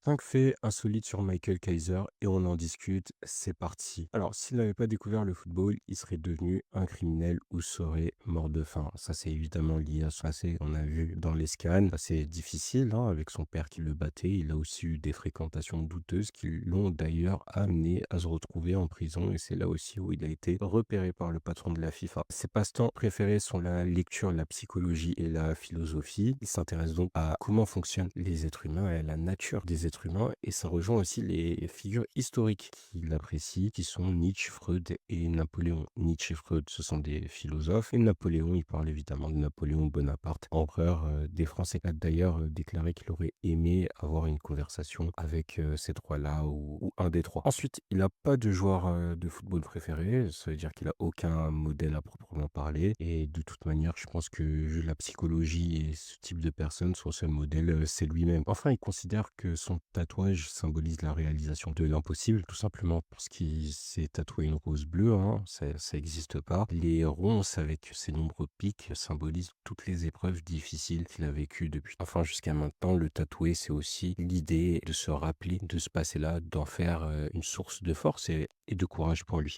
5 faits insolites sur Michael Kaiser et on en discute, c'est parti. Alors, s'il n'avait pas découvert le football, il serait devenu un criminel ou serait mort de faim. Ça, c'est évidemment lié à son passé, on a vu dans les scans. C'est difficile, hein, avec son père qui le battait. Il a aussi eu des fréquentations douteuses qui l'ont d'ailleurs amené à se retrouver en prison et c'est là aussi où il a été repéré par le patron de la FIFA. Ses passe-temps préférés sont la lecture, la psychologie et la philosophie. Il s'intéresse donc à comment fonctionnent les êtres humains et à la nature des êtres humains et ça rejoint aussi les figures historiques qu'il apprécie, qui sont Nietzsche, Freud et Napoléon. Nietzsche et Freud, ce sont des philosophes et Napoléon, il parle évidemment de Napoléon Bonaparte, empereur des Français. Il a d'ailleurs déclaré qu'il aurait aimé avoir une conversation avec ces trois-là ou un des trois. Ensuite, il n'a pas de joueur de football préféré, ça veut dire qu'il a aucun modèle à proprement parler et de toute manière, je pense que vu la psychologie et ce type de personne, son seul modèle, c'est lui-même. Enfin, il considère que son tatouage symbolise la réalisation de l'impossible, tout simplement parce qu'il s'est tatoué une rose bleue, hein, ça existe pas. Les ronces avec ces nombreux pics symbolisent toutes les épreuves difficiles qu'il a vécues depuis. Enfin, jusqu'à maintenant, le tatoué, c'est aussi l'idée de se rappeler de ce passé-là, d'en faire une source de force et de courage pour lui.